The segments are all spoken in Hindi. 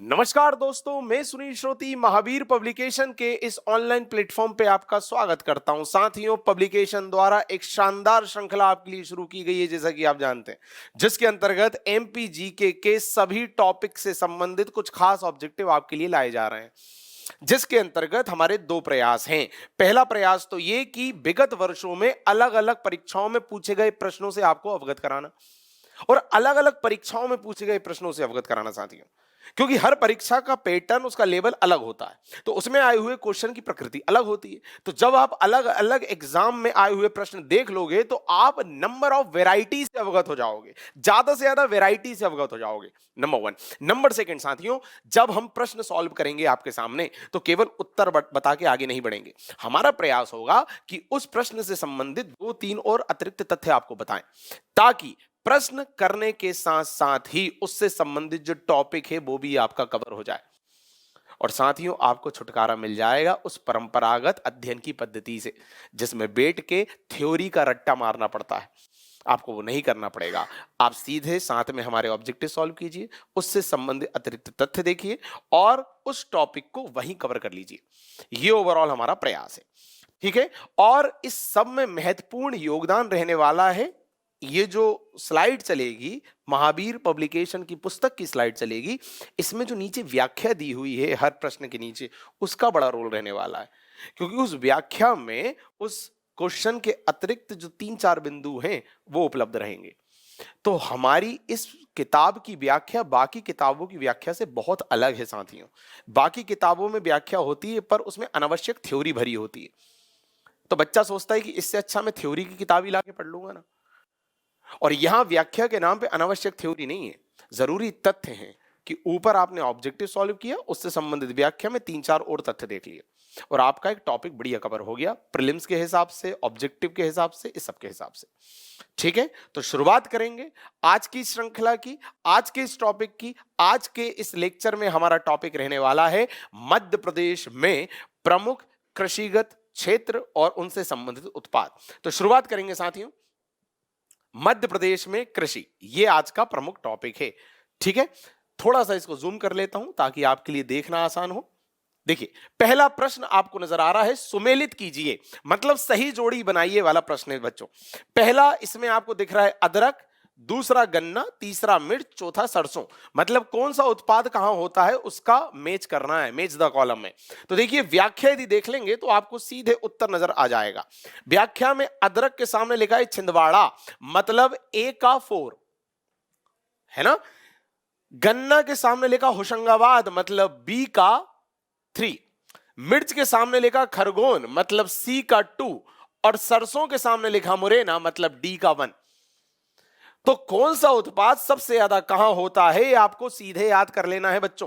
नमस्कार दोस्तों, मैं सुनील श्रोती महावीर पब्लिकेशन के इस ऑनलाइन प्लेटफॉर्म पे आपका स्वागत करता हूं। साथियों, पब्लिकेशन द्वारा एक शानदार श्रृंखला आपके लिए शुरू की गई है, जैसा कि आप जानते हैं, जिसके अंतर्गत एमपीजीके के सभी टॉपिक से संबंधित कुछ खास ऑब्जेक्टिव आपके लिए लाए जा रहे हैं, जिसके अंतर्गत हमारे दो प्रयास हैं। पहला प्रयास तो ये कि विगत वर्षों में अलग अलग परीक्षाओं में पूछे गए प्रश्नों से आपको अवगत कराना, और अलग अलग परीक्षाओं में पूछे गए प्रश्नों से अवगत कराना साथियों, क्योंकि हर परीक्षा का पैटर्न, उसका लेवल अलग होता है, तो उसमें आए हुए क्वेश्चन की प्रकृति अलग होती है। तो जब आप अलग अलग एग्जाम में आए हुए प्रश्न देख लोगे तो आप नंबर ऑफ वेराइटी से अवगत हो जाओगे, ज्यादा से ज्यादा वेराइटी से अवगत हो जाओगे। Number one. नंबर सेकंड साथियों, जब हम प्रश्न सॉल्व करेंगे आपके सामने तो केवल उत्तर बता के आगे नहीं बढ़ेंगे। हमारा प्रयास होगा कि उस प्रश्न से संबंधित दो तीन और अतिरिक्त तथ्य आपको बताएं, ताकि प्रश्न करने के साथ साथ ही उससे संबंधित जो टॉपिक है वो भी आपका कवर हो जाए। और साथियों, आपको छुटकारा मिल जाएगा उस परंपरागत अध्ययन की पद्धति से, जिसमें बैठ के थ्योरी का रट्टा मारना पड़ता है। आपको वो नहीं करना पड़ेगा। आप सीधे साथ में हमारे ऑब्जेक्टिव सॉल्व कीजिए, उससे संबंधित अतिरिक्त तथ्य देखिए और उस टॉपिक को वहीं कवर कर लीजिए। ये ओवरऑल हमारा प्रयास है, ठीक है। और इस सब में महत्वपूर्ण योगदान रहने वाला है ये जो स्लाइड चलेगी, महावीर पब्लिकेशन की पुस्तक की स्लाइड चलेगी, इसमें जो नीचे व्याख्या दी हुई है हर प्रश्न के नीचे, उसका बड़ा रोल रहने वाला है, क्योंकि उस व्याख्या में उस क्वेश्चन के अतिरिक्त जो तीन चार बिंदु हैं वो उपलब्ध रहेंगे। तो हमारी इस किताब की व्याख्या बाकी किताबों की व्याख्या से बहुत अलग है साथियों। बाकी किताबों में व्याख्या होती है पर उसमें अनावश्यक थ्योरी भरी होती है, तो बच्चा सोचता है कि इससे अच्छा मैं थ्योरी की किताब ही लाके पढ़ लूंगा ना। और यहां व्याख्या के नाम पे अनावश्यक थ्योरी नहीं है, जरूरी तथ्य हैं कि ऊपर आपने ऑब्जेक्टिव सॉल्व किया, उससे संबंधित व्याख्या में तीन चार और तथ्य देख लिए और आपका एक टॉपिक बढ़िया कवर हो गया, प्रीलिम्स के हिसाब से, ऑब्जेक्टिव के हिसाब से, इस सब के हिसाब से। ठीक है, तो शुरुआत करेंगे आज की श्रृंखला की, आज के इस टॉपिक की। आज के इस लेक्चर में हमारा टॉपिक रहने वाला है मध्य प्रदेश में प्रमुख कृषिगत क्षेत्र और उनसे संबंधित उत्पाद। तो शुरुआत करेंगे साथियों, मध्य प्रदेश में कृषि, ये आज का प्रमुख टॉपिक है। ठीक है, थोड़ा सा इसको जूम कर लेता हूं ताकि आपके लिए देखना आसान हो। देखिए, पहला प्रश्न आपको नजर आ रहा है, सुमेलित कीजिए, मतलब सही जोड़ी बनाइए वाला प्रश्न है बच्चों। पहला इसमें आपको दिख रहा है अदरक, दूसरा गन्ना, तीसरा मिर्च, चौथा सरसों। मतलब कौन सा उत्पाद कहां होता है उसका मैच करना है, मैच द कॉलम में। तो देखिए, व्याख्या यदि देख लेंगे तो आपको सीधे उत्तर नजर आ जाएगा। व्याख्या में अदरक के सामने लिखा है छिंदवाड़ा, मतलब ए का 4 है ना। गन्ना के सामने लिखा होशंगाबाद, मतलब बी का 3। मिर्च के सामने लिखा खरगोन, मतलब सी का 2। और सरसों के सामने लिखा मुरैना, मतलब डी का 1। तो कौन सा उत्पाद सबसे ज्यादा कहां होता है ये आपको सीधे याद कर लेना है बच्चों।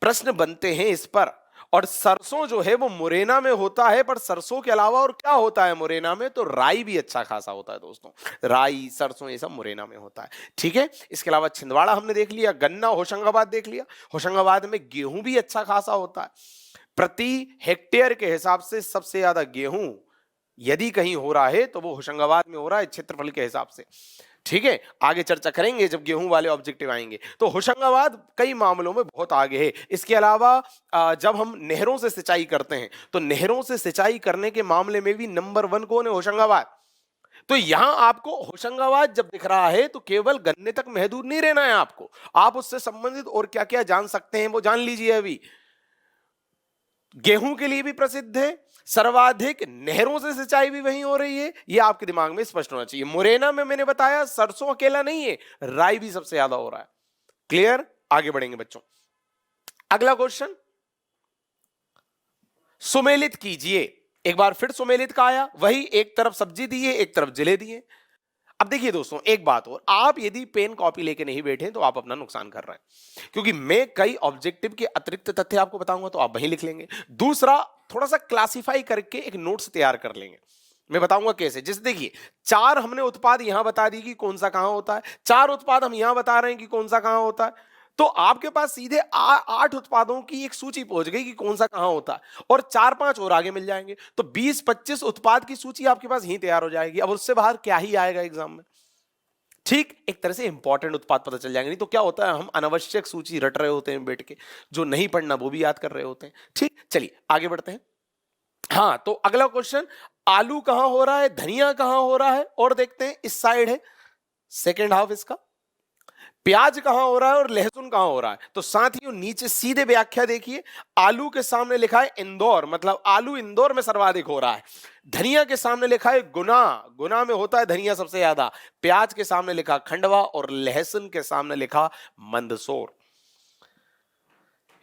प्रश्न बनते हैं इस पर। और सरसों जो है वो मुरैना में होता है, पर सरसों के अलावा और क्या होता है मुरैना में, तो राई भी अच्छा खासा होता है दोस्तों। राई, सरसों, ये सब मुरैना में होता है। ठीक है, इसके अलावा छिंदवाड़ा हमने देख लिया, गन्ना होशंगाबाद देख लिया। होशंगाबाद में गेहूं भी अच्छा खासा होता है। प्रति हेक्टेयर के हिसाब से सबसे ज्यादा गेहूं यदि कहीं हो रहा है तो वो होशंगाबाद में हो रहा है, क्षेत्रफल के हिसाब से। ठीक है, आगे चर्चा करेंगे जब गेहूं वाले ऑब्जेक्टिव आएंगे। तो होशंगाबाद कई मामलों में बहुत आगे है। इसके अलावा जब हम नहरों से सिंचाई करते हैं तो नहरों से सिंचाई करने के मामले में भी नंबर 1 कौन है, होशंगाबाद। तो यहां आपको होशंगाबाद जब दिख रहा है तो केवल गन्ने तक महदूद नहीं रहना है आपको, आप उससे संबंधित और क्या क्या जान सकते हैं वो जान लीजिए। अभी गेहूं के लिए भी प्रसिद्ध है, सर्वाधिक नहरों से सिंचाई भी वहीं हो रही है, यह आपके दिमाग में स्पष्ट होना चाहिए। मुरैना में मैंने बताया सरसों अकेला नहीं है, राई भी सबसे ज्यादा हो रहा है। क्लियर, आगे बढ़ेंगे बच्चों। अगला क्वेश्चन, सुमेलित कीजिए। एक बार फिर सुमेलित का आया, वही एक तरफ सब्जी दी है, एक तरफ जिले दिए। अब देखिए दोस्तों, एक बात और, आप यदि पेन कॉपी लेके नहीं बैठे तो आप अपना नुकसान कर रहे हैं, क्योंकि मैं कई ऑब्जेक्टिव के अतिरिक्त तथ्य आपको बताऊंगा तो आप वहीं लिख लेंगे। दूसरा, थोड़ा सा क्लासिफाई करके एक नोट्स तैयार कर लेंगे। मैं बताऊंगा कैसे। जैसे देखिए, 4 हमने उत्पाद यहां बता दी कि कौन सा कहां होता है, 4 उत्पाद हम यहां बता रहे हैं कि कौन सा कहां होता है, तो आपके पास सीधे 8 उत्पादों की एक सूची पहुंच गई कि कौन सा कहां होता है, और 4-5 और आगे मिल जाएंगे, तो 20-25 उत्पाद की सूची आपके पास यहीं तैयार हो जाएगी। अब उससे बाहर क्या ही आएगा एग्जाम में। ठीक, एक तरह से इंपॉर्टेंट उत्पाद पता चल जाएंगे। नहीं तो क्या होता है, हम अनावश्यक सूची रट रहे होते हैं बैठ के, जो नहीं पढ़ना वो भी याद कर रहे होते हैं। ठीक, चलिए आगे बढ़ते हैं। हाँ, तो अगला क्वेश्चन, आलू कहां हो रहा है, धनिया कहां हो रहा है, और देखते हैं इस साइड है सेकेंड हाफ इसका। प्याज कहां हो रहा है और लहसुन कहां हो रहा है। तो साथियों नीचे सीधे व्याख्या देखिए, आलू के सामने लिखा है इंदौर, मतलब आलू इंदौर में सर्वाधिक हो रहा है। धनिया के सामने लिखा है गुना, गुना में होता है धनिया सबसे ज्यादा। प्याज के सामने लिखा खंडवा, और लहसुन के सामने लिखा मंदसौर।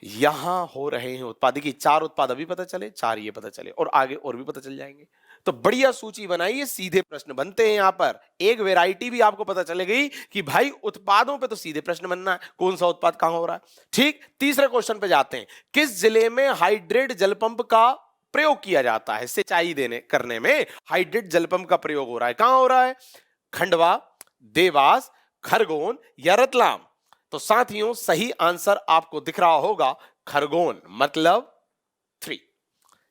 यहां हो रहे हैं उत्पाद। देखिए 4 उत्पाद अभी पता चले, 4 ये पता चले, और आगे और भी पता चल जाएंगे। तो बढ़िया सूची बनाइए, सीधे प्रश्न बनते हैं। यहां पर एक वैरायटी भी आपको पता चले गई कि भाई उत्पादों पे तो सीधे प्रश्न बनना है, कौन सा उत्पाद कहां हो रहा है। ठीक, तीसरे क्वेश्चन पे जाते हैं। किस जिले में हाइड्रेट जल पंप का प्रयोग किया जाता है, सिंचाई देने करने में हाइड्रेट जल पंप का प्रयोग हो रहा है, कहां हो रहा है, खंडवा, देवास, खरगोन या रतलाम। तो साथियों सही आंसर आपको दिख रहा होगा खरगोन, मतलब 3।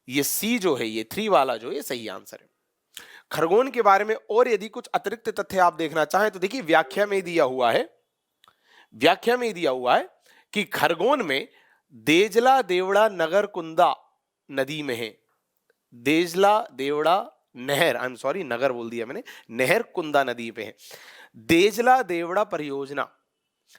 ये सी जो है, ये 3 वाला जो है सही आंसर है। खरगोन के बारे में और यदि कुछ अतिरिक्त तथ्य आप देखना चाहें तो देखिए व्याख्या में दिया हुआ है, व्याख्या में दिया हुआ है कि खरगोन में देजला देवड़ा नगर कुंदा नदी में है। देजला देवड़ा नहर, आई एम सॉरी नगर बोल दिया मैंने, नहर कुंदा नदी पे है। देजला देवड़ा परियोजना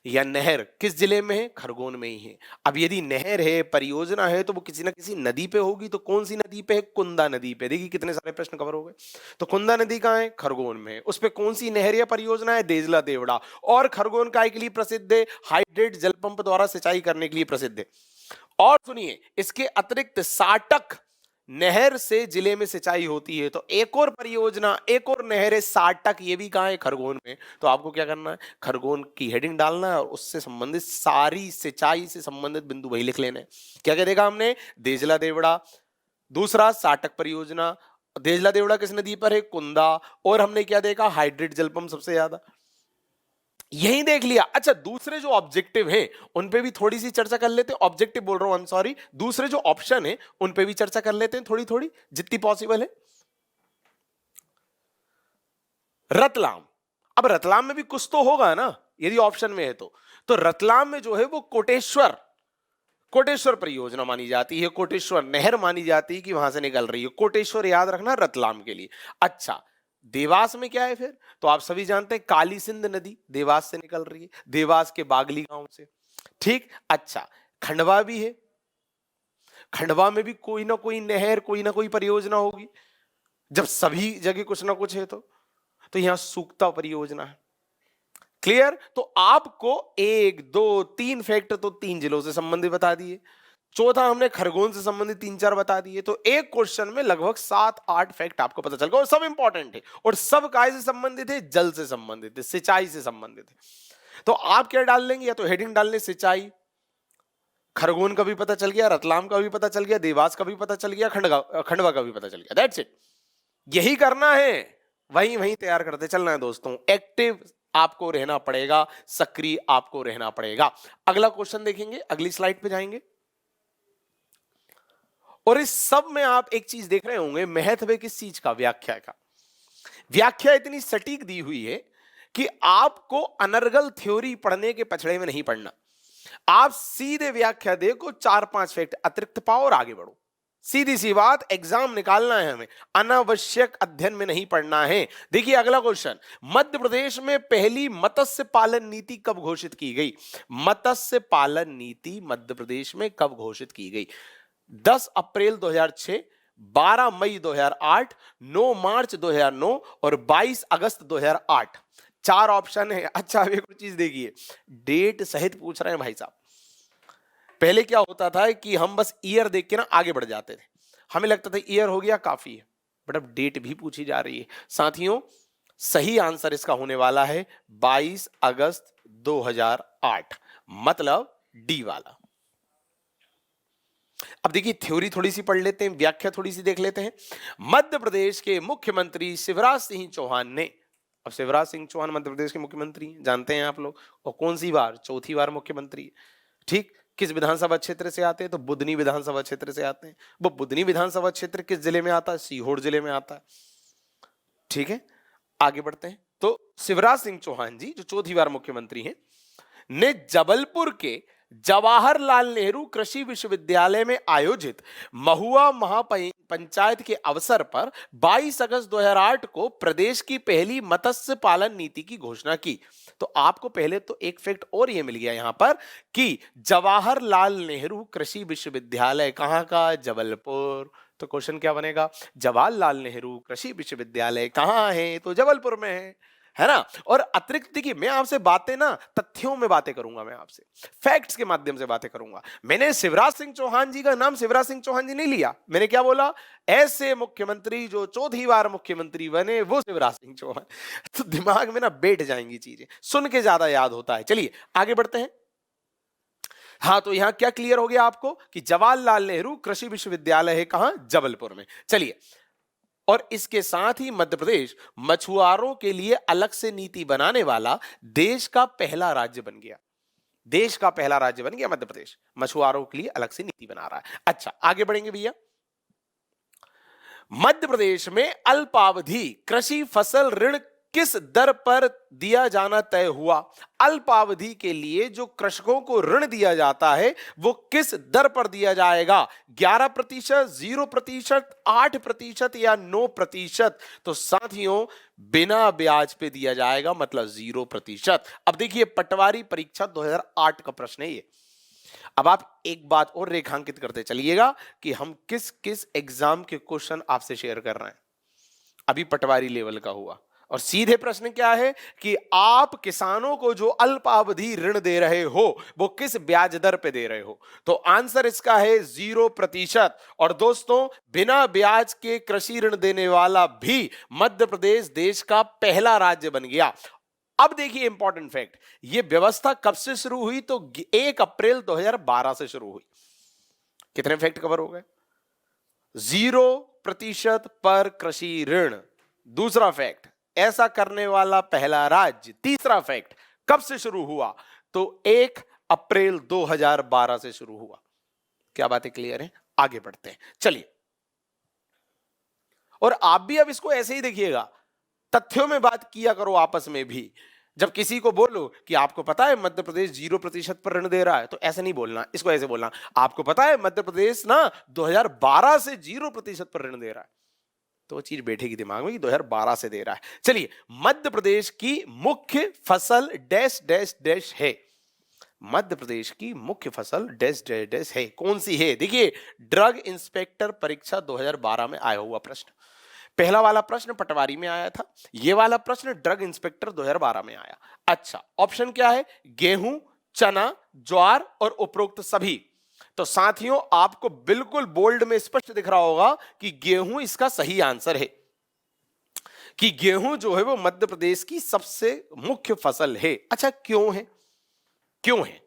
या नहर किस जिले में है, खरगोन में ही है। अब यदि नहर है, परियोजना है, तो वो किसी ना किसी नदी पे होगी। तो कौन सी नदी पे है, कुंदा नदी पे। देखिए कितने सारे प्रश्न कवर हो गए। तो कुंदा नदी कहां है, खरगोन में है। उस पे कौन सी नहर या परियोजना है, देजला देवड़ा। और खरगोन काय के लिए प्रसिद्ध है, हाइड्रेट जल पंप द्वारा सिंचाई करने के लिए प्रसिद्ध है। और सुनिए इसके अतिरिक्त साटक नहर से जिले में सिंचाई होती है। तो एक और परियोजना, एक और नहर है साटक, ये भी कहां है, खरगोन में। तो आपको क्या करना है, खरगोन की हेडिंग डालना है और उससे संबंधित सारी सिंचाई से संबंधित बिंदु वही लिख लेने। क्या क्या देखा हमने, देजला देवड़ा, दूसरा साटक परियोजना, देजला देवड़ा किस नदी पर है, कुंदा, और हमने क्या देखा, हाइड्रेट जल पंप सबसे ज्यादा, यही देख लिया। अच्छा दूसरे जो ऑब्जेक्टिव हैं उन पे भी थोड़ी सी चर्चा कर लेते हैं। ऑब्जेक्टिव बोल रहा हूं, आई एम सॉरी, दूसरे जो ऑप्शन है उन पे भी चर्चा कर लेते हैं थोड़ी थोड़ी जितनी पॉसिबल है। रतलाम, अब रतलाम में भी कुछ तो होगा ना यदि ऑप्शन में है तो रतलाम में जो है वो कोटेश्वर, कोटेश्वर परियोजना मानी जाती है, कोटेश्वर नहर मानी जाती है कि वहां से निकल रही है। कोटेश्वर याद रखना रतलाम के लिए। अच्छा देवास में क्या है फिर, तो आप सभी जानते हैं काली सिंध नदी देवास से निकल रही है, देवास के बागली गांव से। ठीक, अच्छा खंडवा भी है, खंडवा में भी कोई ना कोई नहर, कोई ना कोई परियोजना होगी। जब सभी जगह कुछ ना कुछ है तो यहां सूखता परियोजना है। क्लियर, तो आपको 1 2 3 फैक्ट तो 3 जिलों से संबंधित बता दिए, चौथा हमने खरगोन से संबंधित 3-4 बता दिए। तो एक क्वेश्चन में लगभग 7-8 फैक्ट आपको पता चल गया, और सब इंपॉर्टेंट है, और सब काय से संबंधित है, जल से संबंधित है, सिंचाई से संबंधित है। तो आप क्या डाल लेंगे, या तो हेडिंग डाल लें सिंचाई, खरगोन का भी पता चल गया, रतलाम का भी पता चल गया, देवास का भी पता चल गया, खंडवा का भी पता चल गया। दैट्स इट, यही करना है, वहीं वहीं तैयार करते चलना है दोस्तों। एक्टिव आपको रहना पड़ेगा, सक्रिय आपको रहना पड़ेगा। अगला क्वेश्चन देखेंगे, अगली स्लाइड पे जाएंगे। और इस सब में आप एक चीज देख रहे होंगे, महत्व है किस चीज का, व्याख्या का। व्याख्या इतनी सटीक दी हुई है कि आपको अनर्गल थ्योरी पढ़ने के पछड़े में नहीं पढ़ना। आप सीधे व्याख्या देखो, 4-5 फैक्ट अतिरिक्त पाओ और आगे बढ़ो। सीधी सी बात, एग्जाम निकालना है हमें, अनावश्यक अध्ययन में नहीं पढ़ना है। देखिए अगला क्वेश्चन, मध्य प्रदेश में पहली मत्स्य पालन नीति कब घोषित की गई। मत्स्य पालन नीति मध्य प्रदेश में कब घोषित की गई, 10 अप्रैल 2006, 12 मई 2008, 9 मार्च 2009 और 22 अगस्त 2008। 4 ऑप्शन है। अच्छा अब एक चीज देखिए, डेट सहित पूछ रहे हैं भाई साहब। पहले क्या होता था कि हम बस ईयर देख के ना आगे बढ़ जाते थे, हमें लगता था ईयर हो गया काफी है, बट अब डेट भी पूछी जा रही है। साथियों सही आंसर इसका होने वाला है 22 अगस्त 2008, मतलब डी वाला। अब देखिए थ्योरी थोड़ी सी पढ़ लेते हैं, व्याख्या थोड़ी सी देख लेते हैं। मध्य प्रदेश के मुख्यमंत्री शिवराज सिंह चौहान ने, अब शिवराज सिंह चौहान मध्य प्रदेश के मुख्यमंत्री जानते हैं आप लोग, और कौन सी बार, चौथी बार मुख्यमंत्री। ठीक, किस विधानसभा क्षेत्र से आते हैं, तो बुधनी विधानसभा क्षेत्र से आते हैं। वो बुधनी विधानसभा क्षेत्र किस जिले में आता है, सीहोर जिले में आता है। ठीक है, आगे बढ़ते हैं। तो शिवराज सिंह चौहान जी जो चौथी बार मुख्यमंत्री हैं ने जबलपुर के जवाहरलाल नेहरू कृषि विश्वविद्यालय में आयोजित महुआ महापंचायत के अवसर पर 22 अगस्त 2008 को प्रदेश की पहली मत्स्य पालन नीति की घोषणा की। तो आपको पहले तो एक फैक्ट और ये मिल गया यहां पर कि जवाहरलाल नेहरू कृषि विश्वविद्यालय कहां का, जबलपुर। तो क्वेश्चन क्या बनेगा, जवाहरलाल नेहरू कृषि विश्वविद्यालय कहां है, तो जबलपुर में है ना। और अतिरिक्त देखिए मैं आपसे बातें ना तथ्यों में बातें करूंगा, मैं आपसे फैक्ट्स के माध्यम से बातें करूंगा। मैंने शिवराज सिंह चौहान जी का नाम शिवराज सिंह चौहान जी नहीं लिया, मैंने क्या बोला, ऐसे मुख्यमंत्री जो चौथी बार मुख्यमंत्री बने वो शिवराज सिंह चौहान। तो दिमाग में ना बैठ जाएंगी चीजें, सुन के ज्यादा याद होता है। चलिए आगे बढ़ते हैं। हाँ तो यहां क्या क्लियर हो गया आपको कि जवाहरलाल नेहरू कृषि विश्वविद्यालय है कहां, जबलपुर में। चलिए, और इसके साथ ही मध्य प्रदेश मछुआरों के लिए अलग से नीति बनाने वाला देश का पहला राज्य बन गया। देश का पहला राज्य बन गया मध्य प्रदेश, मछुआरों के लिए अलग से नीति बना रहा है। अच्छा आगे बढ़ेंगे भैया। मध्य प्रदेश में अल्पावधि कृषि फसल ऋण किस दर पर दिया जाना तय हुआ। अल्पावधि के लिए जो कृषकों को ऋण दिया जाता है वो किस दर पर दिया जाएगा, 11%, 0%, 8% या 9%। तो साथियों बिना ब्याज पे दिया जाएगा, मतलब 0%। अब देखिए पटवारी परीक्षा 2008 का प्रश्न है ये। अब आप एक बात और रेखांकित करते चलिएगा कि हम किस किस एग्जाम के क्वेश्चन आपसे शेयर कर रहे हैं। अभी पटवारी लेवल का हुआ, और सीधे प्रश्न क्या है कि आप किसानों को जो अल्पावधि ऋण दे रहे हो वो किस ब्याज दर पे दे रहे हो। तो आंसर इसका है 0%। और दोस्तों बिना ब्याज के कृषि ऋण देने वाला भी मध्य प्रदेश देश का पहला राज्य बन गया। अब देखिए इंपॉर्टेंट फैक्ट, ये व्यवस्था कब से शुरू हुई, तो 1 अप्रैल 2012 से शुरू हुई। कितने फैक्ट कवर हो गए, 0% पर कृषि ऋण। दूसरा फैक्ट, ऐसा करने वाला पहला राज्य। तीसरा फैक्ट, कब से शुरू हुआ, तो 1 अप्रैल 2012 से शुरू हुआ। क्या बातें क्लियर हैं, आगे बढ़ते हैं। चलिए, और आप भी अब इसको ऐसे ही देखिएगा, तथ्यों में बात किया करो आपस में भी। जब किसी को बोलो कि आपको पता है मध्य प्रदेश 0% पर ऋण दे रहा है, तो ऐसे नहीं बोलना, इसको ऐसे बोलना, आपको पता है मध्य प्रदेश ना 2012 से 0% पर ऋण दे रहा है। तो वो चीज बैठेगी दिमाग में कि 2012 से दे रहा है। चलिए, मध्य प्रदेश की मुख्य फसल डैश डैश डैश है। मध्य प्रदेश की मुख्य फसल डैश डैश डैश है, कौन सी है। देखिए ड्रग इंस्पेक्टर परीक्षा 2012 में आया हुआ प्रश्न, पहला वाला प्रश्न पटवारी में आया था, यह वाला प्रश्न ड्रग इंस्पेक्टर 2012 में आया। अच्छा, ऑप्शन क्या है, गेहूं, चना, ज्वार और उपरोक्त सभी। तो साथियों आपको बिल्कुल बोल्ड में स्पष्ट दिख रहा होगा कि गेहूं इसका सही आंसर है, कि गेहूं जो है वो मध्य प्रदेश की सबसे मुख्य फसल है। अच्छा क्यों है, क्यों है,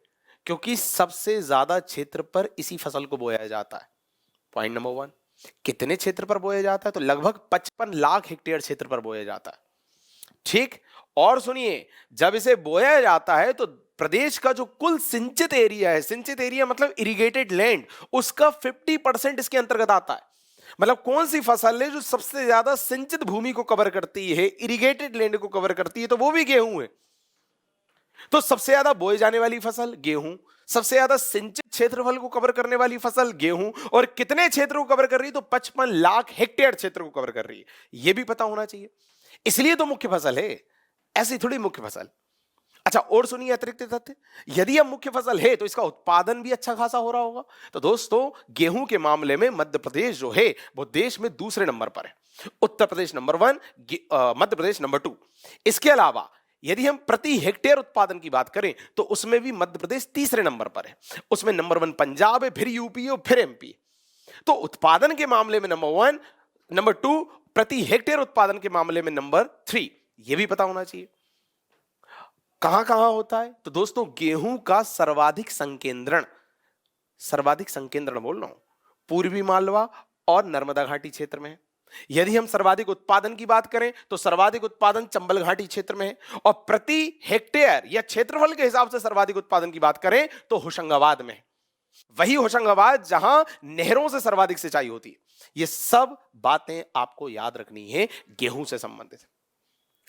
क्योंकि सबसे ज्यादा क्षेत्र पर इसी फसल को बोया जाता है। पॉइंट नंबर 1, कितने क्षेत्र पर बोया जाता है, तो लगभग 55 लाख हेक्टेयर क्षेत्र पर बोया जाता है। ठीक, और सुनिए, जब इसे बोया जाता है तो प्रदेश का जो कुल सिंचित एरिया है, सिंचित एरिया मतलब इरिगेटेड लैंड, उसका 50% इसके अंतर्गत आता है। मतलब कौन सी फसल है जो सबसे ज्यादा सिंचित भूमि को कवर करती है, इरिगेटेड लैंड को कवर करती है, तो वो भी गेहूं है। तो सबसे ज्यादा बोए जाने वाली फसल गेहूं, सबसे ज्यादा सिंचित क्षेत्रफल को कवर करने वाली फसल गेहूं, और कितने क्षेत्र को कवर कर रही है, तो 55 लाख हेक्टेयर क्षेत्र को कवर कर रही है। यह भी पता होना चाहिए, इसलिए तो मुख्य फसल है, ऐसी थोड़ी मुख्य फसल। अच्छा और सुनिए अतिरिक्त तथ्य, यदि अब मुख्य फसल है तो इसका उत्पादन भी अच्छा खासा हो रहा होगा। तो दोस्तों गेहूं के मामले में मध्य प्रदेश जो है वो देश में दूसरे नंबर पर है, उत्तर प्रदेश नंबर 1, मध्य प्रदेश नंबर 2। इसके अलावा यदि हम प्रति हेक्टेयर उत्पादन की बात करें तो उसमें भी मध्य प्रदेश तीसरे नंबर पर है। उसमें नंबर 1 पंजाब है, फिर यूपी और फिर एमपी। तो उत्पादन के मामले में नंबर 1, नंबर 2, प्रति हेक्टेयर उत्पादन के मामले में नंबर 3। यह भी पता होना चाहिए। कहां कहां होता है, तो दोस्तों गेहूं का सर्वाधिक संकेंद्रण बोल रहा हूं, पूर्वी मालवा और नर्मदा घाटी क्षेत्र में है। यदि हम सर्वाधिक उत्पादन की बात करें तो सर्वाधिक उत्पादन चंबल घाटी क्षेत्र में है, और प्रति हेक्टेयर या क्षेत्रफल के हिसाब से सर्वाधिक उत्पादन की बात करें तो होशंगाबाद में है। वही होशंगाबाद जहां नहरों से सर्वाधिक सिंचाई होती है। ये सब बातें आपको याद रखनी है गेहूं से संबंधित।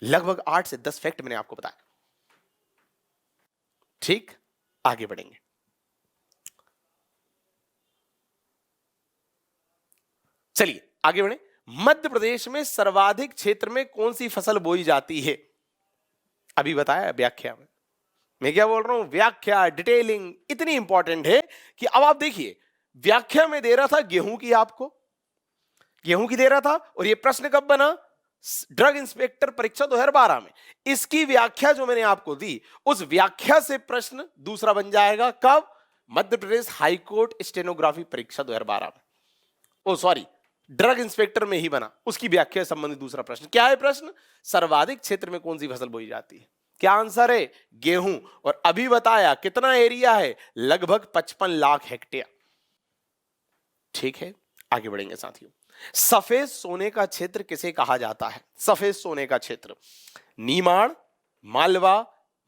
लगभग 8 से 10 फैक्ट मैंने आपको बताया। ठीक, आगे बढ़ेंगे। चलिए आगे बढ़े। मध्य प्रदेश में सर्वाधिक क्षेत्र में कौन सी फसल बोई जाती है? अभी बताया व्याख्या में। मैं क्या बोल रहा हूं, व्याख्या डिटेलिंग इतनी इंपॉर्टेंट है कि अब आप देखिए, व्याख्या में दे रहा था गेहूं की, आपको गेहूं की दे रहा था, और ये प्रश्न कब बना? ड्रग इंस्पेक्टर परीक्षा 2012 में। इसकी व्याख्या जो मैंने आपको दी, उस व्याख्या से प्रश्न दूसरा बन जाएगा कब? मध्य प्रदेश हाईकोर्ट स्टेनोग्राफी परीक्षा 2012 में। ओ सॉरी, ड्रग इंस्पेक्टर में ही बना, उसकी व्याख्या संबंधित दूसरा प्रश्न। क्या है प्रश्न? सर्वाधिक क्षेत्र में कौन सी फसल बोई जाती है? क्या आंसर है? गेहूं। और अभी बताया कितना एरिया है? लगभग 55 लाख हेक्टेयर। ठीक है, आगे बढ़ेंगे साथियों। सफेद सोने का क्षेत्र किसे कहा जाता है? सफेद सोने का क्षेत्र नीमाड़, मालवा,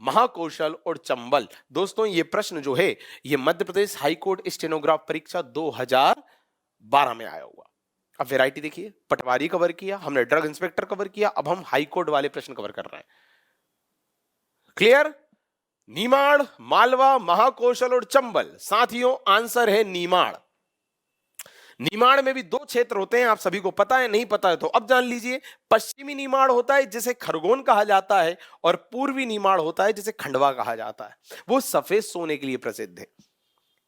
महाकौशल और चंबल। दोस्तों ये प्रश्न जो है, ये मध्य प्रदेश हाईकोर्ट स्टेनोग्राफ परीक्षा 2012 में आया हुआ। अब वैरायटी देखिए, पटवारी कवर किया हमने, ड्रग इंस्पेक्टर कवर किया, अब हम हाईकोर्ट वाले प्रश्न कवर कर रहे हैं। क्लियर? नीमाड़, मालवा, महाकौशल और चंबल। साथियों आंसर है नीमाड़। नीमाड़ में भी 2 क्षेत्र होते हैं, आप सभी को पता है, नहीं पता है तो अब जान लीजिए। पश्चिमी नीमाड़ होता है जिसे खरगोन कहा जाता है, और पूर्वी नीमाड़ होता है जिसे खंडवा कहा जाता है। वो सफेद सोने के लिए प्रसिद्ध है।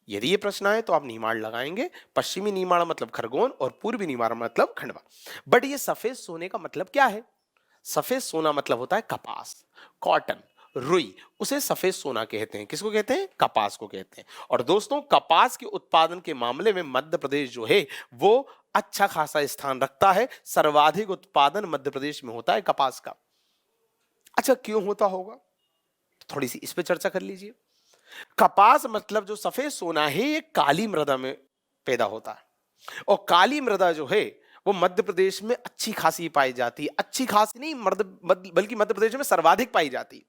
यदि ये प्रश्न आए तो आप नीमाड़ लगाएंगे। पश्चिमी नीमाड़ मतलब खरगोन और पूर्वी नीमाड़ मतलब खंडवा। बट ये सफेद सोने का मतलब क्या है? सफेद सोना मतलब होता है कपास, कॉटन, रुई, उसे सफेद सोना कहते हैं। किसको कहते हैं? कपास को कहते हैं। और दोस्तों कपास के उत्पादन के मामले में मध्य प्रदेश जो है वो अच्छा खासा स्थान रखता है। सर्वाधिक उत्पादन मध्य प्रदेश में होता है कपास का। अच्छा क्यों होता होगा, थोड़ी सी इस पे चर्चा कर लीजिए। कपास मतलब जो सफेद सोना है, ये काली मृदा में पैदा होता है, और काली मृदा जो है वो मध्य प्रदेश में अच्छी खासी पाई जाती है। अच्छी खासी नहीं, बल्कि मध्य प्रदेश में सर्वाधिक पाई जाती है।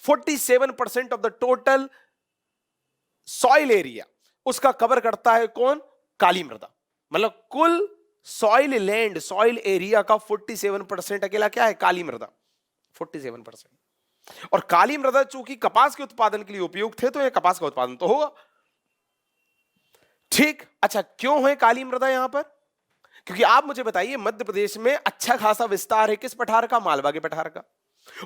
47% of the total soil area उसका कवर करता है कौन? काली मृदा। मतलब कुल सॉइल लैंड, सॉइल एरिया का 47% अकेला क्या है? काली मृदा, 47%। और काली मृदा चूंकि कपास के उत्पादन के लिए उपयुक्त है, तो यह कपास का उत्पादन तो होगा। ठीक, अच्छा क्यों है काली मृदा यहां पर? क्योंकि आप मुझे बताइए, मध्य प्रदेश में अच्छा खासा विस्तार है किस पठार का? मालवा के पठार का।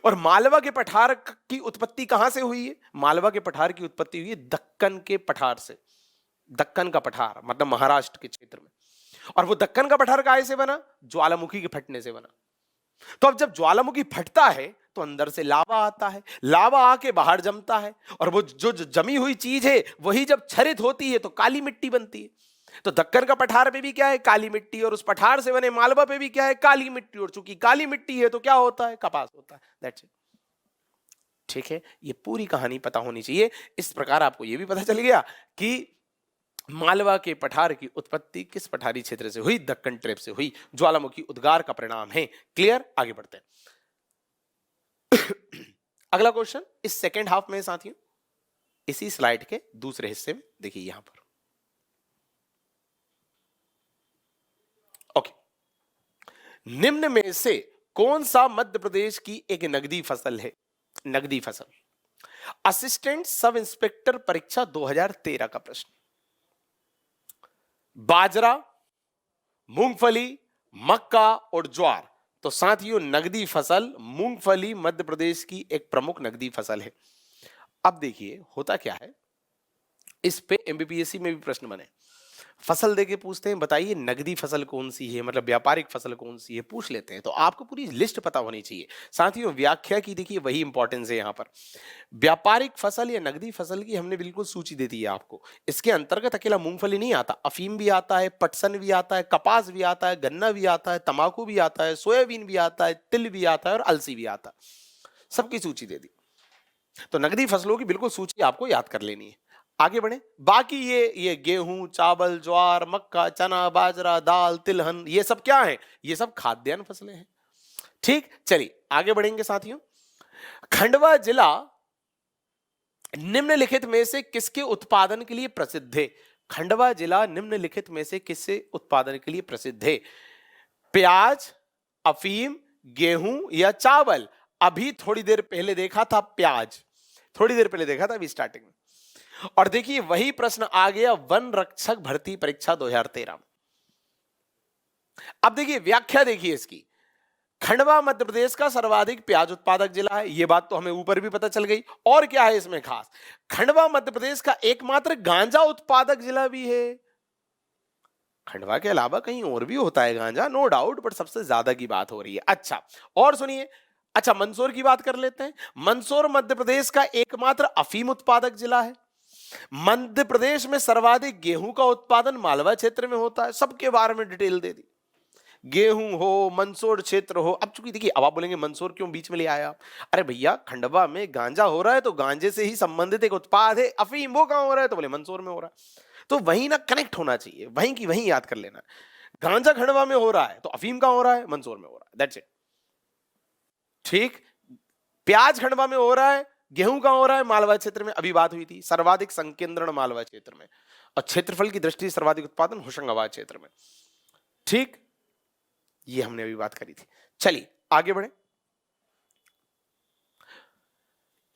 और मालवा के पठार की उत्पत्ति कहां से हुई है? मालवा के पठार की उत्पत्ति हुई है दक्कन के पठार से। दक्कन का पठार मतलब महाराष्ट्र के क्षेत्र में। और वो दक्कन का पठार काहे से बना? ज्वालामुखी के फटने से बना। तो अब जब ज्वालामुखी फटता है तो अंदर से लावा आता है, लावा आके बाहर जमता है, और वो जो जमी हुई चीज है वही जब क्षरित होती है तो काली मिट्टी बनती है। तो दक्कन का पठार पे भी क्या है? काली मिट्टी। और उस पठार से बने मालवा पे भी क्या है? काली मिट्टी। और चूंकि काली मिट्टी है तो क्या होता है? कपास होता है। That's it. ठीक है, ये पूरी कहानी पता होनी चाहिए। इस प्रकार आपको यह भी पता चल गया कि मालवा के पठार की उत्पत्ति किस पठारी क्षेत्र से हुई? दक्कन ट्रेप से हुई। ज्वालामुखी उद्गार का परिणाम है। क्लियर? आगे बढ़ते हैं। अगला क्वेश्चन इस सेकेंड हाफ में साथियों, इसी स्लाइड के दूसरे हिस्से में देखिए यहां पर। ओके, निम्न में से कौन सा मध्य प्रदेश की एक नगदी फसल है? नगदी फसल। असिस्टेंट सब इंस्पेक्टर परीक्षा 2013 का प्रश्न। बाजरा, मूंगफली, मक्का और ज्वार। तो साथियों नगदी फसल मूंगफली मध्य प्रदेश की एक प्रमुख नगदी फसल है। अब देखिए होता क्या है, इस पे एमपीपीएससी में भी प्रश्न बने, फसल देके पूछते हैं बताइए नगदी फसल कौन सी है, मतलब व्यापारिक फसल कौन सी है, पूछ लेते हैं। तो आपको पूरी लिस्ट पता होनी चाहिए। साथियों व्याख्या की देखिए वही इंपॉर्टेंस है यहां पर। व्यापारिक फसल या नगदी फसल की हमने बिल्कुल सूची दे दी है आपको। इसके अंतर्गत अकेला मूंगफली नहीं आता, अफीम भी आता है, पटसन भी आता है, कपास भी आता है, गन्ना भी आता है, तंबाकू भी आता है, सोयाबीन भी आता है, तिल भी आता है और अलसी भी आता है। सबकी सूची दे दी। तो नगदी फसलों की बिल्कुल सूची आपको याद कर लेनी है। आगे बढ़े। बाकी ये गेहूं, चावल, ज्वार, मक्का, चना, बाजरा, दाल, तिलहन, ये सब क्या है? ये सब खाद्यान्न फसलें हैं। ठीक, चलिए आगे बढ़ेंगे साथियों। खंडवा जिला निम्नलिखित में से किसके उत्पादन के लिए प्रसिद्ध है? खंडवा जिला निम्नलिखित में से किससे उत्पादन के लिए प्रसिद्ध है? प्याज, अफीम, गेहूं या चावल? अभी थोड़ी देर पहले देखा था प्याज, थोड़ी देर पहले देखा था अभी स्टार्टिंग में। और देखिए वही प्रश्न आ गया वन रक्षक भर्ती परीक्षा 2013 में। अब देखिए व्याख्या देखिए इसकी, खंडवा मध्य प्रदेश का सर्वाधिक प्याज उत्पादक जिला है, यह बात तो हमें ऊपर भी पता चल गई। और क्या है इसमें खास, खंडवा मध्य प्रदेश का एकमात्र गांजा उत्पादक जिला भी है। खंडवा के अलावा कहीं और भी होता है गांजा, नो डाउट, बट सबसे ज्यादा की बात हो रही है। अच्छा और सुनिए, अच्छा मंदसौर की बात कर लेते हैं। मंदसौर मध्य प्रदेश का एकमात्र अफीम उत्पादक जिला है। मध्य प्रदेश में सर्वाधिक गेहूं का उत्पादन मालवा क्षेत्र में होता है। सबके बारे में डिटेल दे दी, गेहूं हो, मंदसौर क्षेत्र हो। अब चूंकि देखिए अब आप बोलेंगे मंदसौर क्यों बीच में ले आया आप? अरे भैया खंडवा में गांजा हो रहा है तो गांजे से ही संबंधित एक उत्पाद है अफीम, वो कहां हो रहा है? तो बोले मंदसौर में हो रहा है। तो वहीं ना कनेक्ट होना चाहिए, वहीं की वहीं याद कर लेना। गांजा खंडवा में हो रहा है तो अफीम कहां हो रहा है? मंदसौर में हो रहा है, दैट्स इट। ठीक, प्याज खंडवा में हो रहा है, गेहूं कहां हो रहा है? मालवा क्षेत्र में। अभी बात हुई थी सर्वाधिक संकेंद्रण मालवा क्षेत्र में, और क्षेत्रफल की दृष्टि से सर्वाधिक उत्पादन होशंगाबाद क्षेत्र में। ठीक, ये हमने अभी बात करी थी। चलिए आगे बढ़े।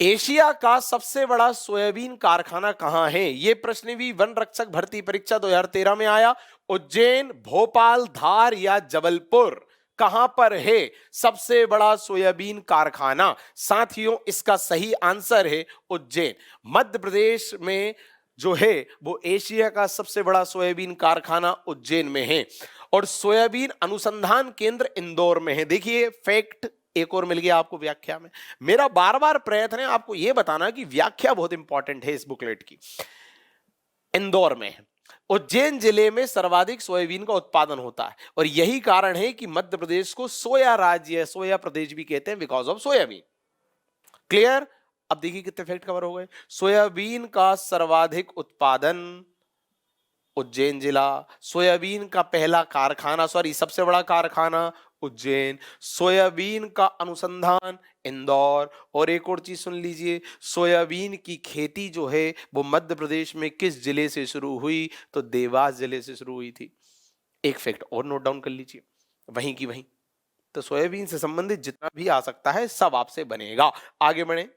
एशिया का सबसे बड़ा सोयाबीन कारखाना कहां है? यह प्रश्न भी वन रक्षक भर्ती परीक्षा 2013 में आया। उज्जैन, भोपाल, धार या जबलपुर, कहां पर है सबसे बड़ा सोयाबीन कारखाना? साथियों इसका सही आंसर है उज्जैन। मध्य प्रदेश में जो है वो एशिया का सबसे बड़ा सोयाबीन कारखाना उज्जैन में है, और सोयाबीन अनुसंधान केंद्र इंदौर में है। देखिए फैक्ट एक और मिल गया आपको व्याख्या में। मेरा बार बार प्रयत्न है आपको यह बताना कि व्याख्या बहुत इंपॉर्टेंट है इस बुकलेट की। इंदौर में है। उज्जैन जिले में सर्वाधिक सोयाबीन का उत्पादन होता है, और यही कारण है कि मध्य प्रदेश को सोया राज्य, सोया प्रदेश भी कहते हैं बिकॉज ऑफ सोयाबीन। क्लियर? अब देखिए कितने फैक्ट कवर हो गए। सोयाबीन का सर्वाधिक उत्पादन उज्जैन जिला, सोयाबीन का पहला कारखाना, सॉरी सबसे बड़ा कारखाना उज्जैन, सोयाबीन का अनुसंधान इंदौर। और एक और चीज सुन लीजिए, सोयाबीन की खेती जो है वो मध्य प्रदेश में किस जिले से शुरू हुई? तो देवास जिले से शुरू हुई थी। एक फैक्ट और नोट डाउन कर लीजिए, वहीं की वहीं। तो सोयाबीन से संबंधित जितना भी आ सकता है सब आपसे बनेगा। आगे बढ़े।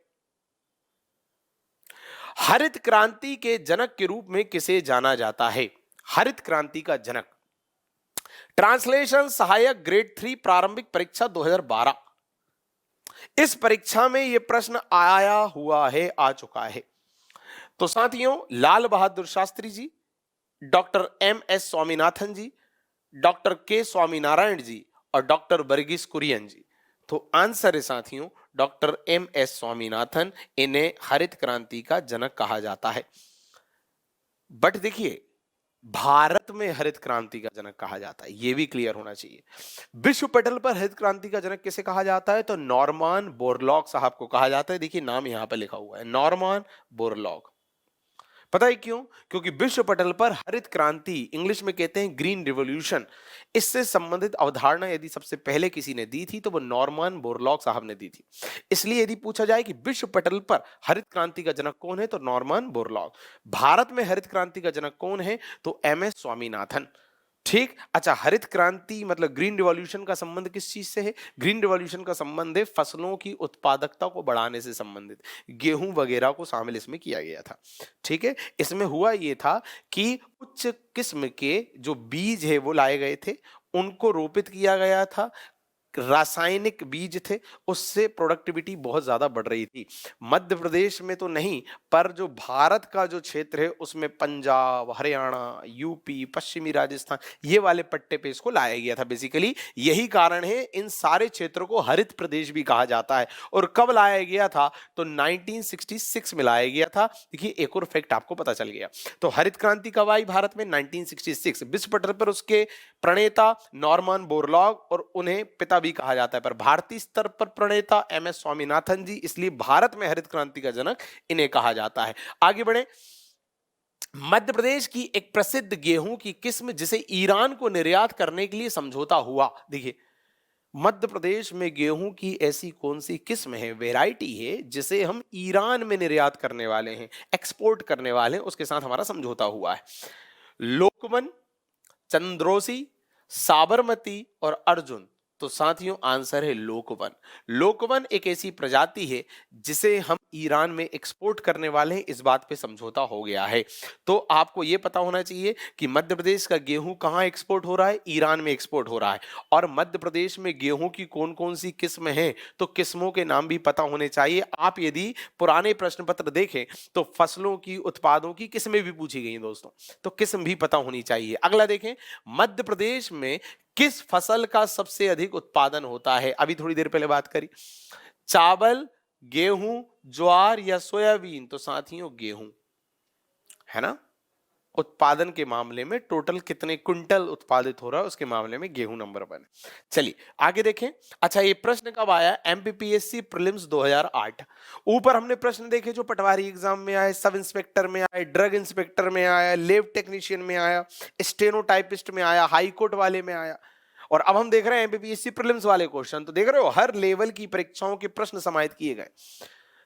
हरित क्रांति के जनक के रूप में किसे जाना जाता है? हरित क्रांति का जनक, ट्रांसलेशन सहायक ग्रेड 3 प्रारंभिक परीक्षा 2012। इस परीक्षा में यह प्रश्न आया हुआ है, आ चुका है। तो साथियों लाल बहादुर शास्त्री जी, डॉक्टर एम.एस. स्वामीनाथन जी, डॉक्टर के स्वामीनारायण जी और डॉक्टर वर्गीस कुरियन जी। तो आंसर है साथियों डॉक्टर एम.एस. स्वामीनाथन, इन्हें हरित क्रांति का जनक कहा जाता है। बट देखिए भारत में हरित क्रांति का जनक कहा जाता है, यह भी क्लियर होना चाहिए। विश्व पटल पर हरित क्रांति का जनक किसे कहा जाता है? तो नॉर्मन बोरलॉग साहब को कहा जाता है। देखिए नाम यहां पर लिखा हुआ है, नॉर्मन बोरलॉग। पता है क्यों? क्योंकि विश्व पटल पर हरित क्रांति, इंग्लिश में कहते हैं ग्रीन रिवॉल्यूशन, इससे संबंधित अवधारणा यदि सबसे पहले किसी ने दी थी तो वो नॉर्मन बोरलॉग साहब ने दी थी। इसलिए यदि पूछा जाए कि विश्व पटल पर हरित क्रांति का जनक कौन है तो नॉर्मन बोरलॉग। भारत में हरित क्रांति का जनक कौन है? तो एम.एस. स्वामीनाथन। ठीक, अच्छा हरित क्रांति मतलब ग्रीन रिवॉल्यूशन का संबंध किस चीज से है? ग्रीन रिवॉल्यूशन का संबंध है फसलों की उत्पादकता को बढ़ाने से संबंधित, गेहूं वगैरह को शामिल इसमें किया गया था। ठीक है, इसमें हुआ यह था कि उच्च किस्म के जो बीज है वो लाए गए थे, उनको रोपित किया गया था। रासायनिक बीज थे, उससे प्रोडक्टिविटी बहुत ज्यादा बढ़ रही थी। मध्य प्रदेश में तो नहीं, पर जो भारत का जो क्षेत्र है उसमें पंजाब, हरियाणा, यूपी, पश्चिमी राजस्थान, ये वाले पट्टे पे इसको लाया गया था। बेसिकली यही कारण है इन सारे क्षेत्रों को हरित प्रदेश भी कहा जाता है। और कब लाया गया था? तो 1966 में लाया गया था। देखिए एक और फैक्ट आपको पता चल गया। तो हरित क्रांति कब आई भारत में? 1966। विश्व पटल पर उसके प्रणेता नॉर्मन बोरलॉग और उन्हें पिता भी कहा जाता है, पर भारतीय स्तर पर प्रणेता एम.एस. स्वामीनाथन जी, इसलिए भारत में हरित क्रांति का जनक इन्हें कहा जाता है। आगे बढ़े। मध्य प्रदेश की एक प्रसिद्ध गेहूं की किस्म जिसे ईरान को निर्यात करने के लिए समझौता हुआ। देखिए मध्य प्रदेश में गेहूं की ऐसी कौन सी किस्म है, वेराइटी है, जिसे हम ईरान में निर्यात करने वाले हैं, एक्सपोर्ट करने वाले हैं, उसके साथ हमारा समझौता हुआ है। लोकवन, चंद्रोसी, साबरमती और अर्जुन, तो साथियों आंसर है लोकवन। लोकवन एक ऐसी प्रजाति है जिसे हम ईरान में एक्सपोर्ट करने वाले हैं, इस बात पे समझौता हो गया है। तो आपको यह पता होना चाहिए कि मध्य प्रदेश का गेहूं कहां एक्सपोर्ट हो रहा है, ईरान में एक्सपोर्ट हो रहा है। और मध्य प्रदेश में गेहूं की कौन कौन सी किस्म है, तो किस्मों के नाम भी पता होने चाहिए। आप यदि पुराने प्रश्न पत्र देखें तो फसलों की, उत्पादों की किस्में भी पूछी गई हैं दोस्तों, तो किस्म भी पता होनी चाहिए। अगला देखें, मध्य प्रदेश में किस फसल का सबसे अधिक उत्पादन होता है? अभी थोड़ी देर पहले बात करी, चावल, गेहूं, ज्वार या सोयाबीन? तो साथियों गेहूं है ना। उत्पादन के मामले में टोटल कितने क्विंटल उत्पादित हो रहा है उसके मामले में गेहूं नंबर 1। चलिए आगे देखें। अच्छा, ये प्रश्न कब आया? MPPSC prelims 2008। ऊपर हमने प्रश्न देखे जो पटवारी एग्जाम में आए, सब इंस्पेक्टर में आए, ड्रग इंस्पेक्टर में आया, लैब टेक्नीशियन में आया, स्टेनोटाइपिस्ट में आया, हाई कोर्ट वाले में आया। और अब हम देख रहे हैं एमपीपीएससी प्रीलिम्स वाले क्वेश्चन। तो देख रहे हो हर लेवल की परीक्षाओं के प्रश्न समाहित किए गए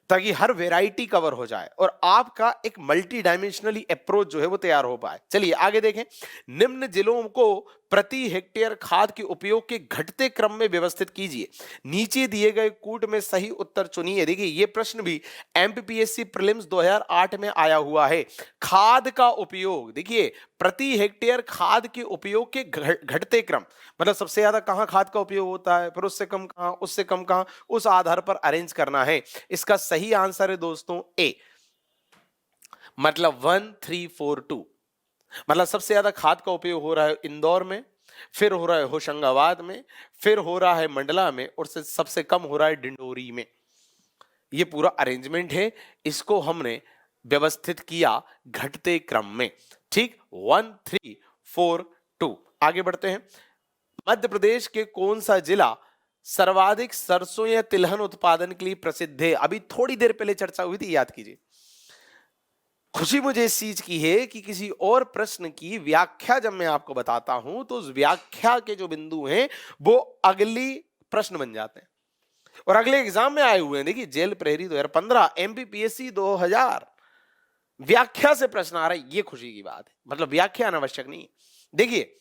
ताकि हर वैरायटी कवर हो जाए और आपका एक मल्टी डायमेंशनली अप्रोच जो है वो तैयार हो पाए। चलिए आगे देखें। निम्न जिलों को प्रति हेक्टेयर खाद के उपयोग के घटते क्रम में व्यवस्थित कीजिए। नीचे दिए गए कूट में सही उत्तर चुनिए। देखिए ये प्रश्न भी एमपीपीएससी प्रीलिम्स 2008 में आया हुआ है। खाद का उपयोग, देखिए प्रति हेक्टेयर खाद के उपयोग के घटते क्रम, मतलब सबसे ज्यादा कहां खाद का उपयोग होता है, फिर उससे कम कहां, उससे कम कहां, उस आधार पर अरेंज करना है। इसका सही आंसर है दोस्तों ए, मतलब 1342। मतलब सबसे ज्यादा खाद का उपयोग हो रहा है इंदौर में, फिर हो रहा है होशंगाबाद में, फिर हो रहा है मंडला में, और सबसे कम हो रहा है डिंडोरी में। ये पूरा अरेंजमेंट है, इसको हमने व्यवस्थित किया घटते क्रम में। ठीक, 1342। आगे बढ़ते हैं। मध्य प्रदेश के कौन सा जिला सर्वाधिक सरसों या तिलहन उत्पादन के लिए प्रसिद्ध है? अभी थोड़ी देर पहले चर्चा हुई थी, याद कीजिए। खुशी मुझे इस चीज की है कि किसी और प्रश्न की व्याख्या जब मैं आपको बताता हूं तो उस व्याख्या के जो बिंदु हैं वो अगली प्रश्न बन जाते हैं और अगले एग्जाम में आए हुए हैं। देखिए जेल प्रहरी 2015, एमपीपीएससी 2000, व्याख्या से प्रश्न आ रहा है, ये खुशी की बात है। मतलब व्याख्या अनावश्यक नहीं है। देखिए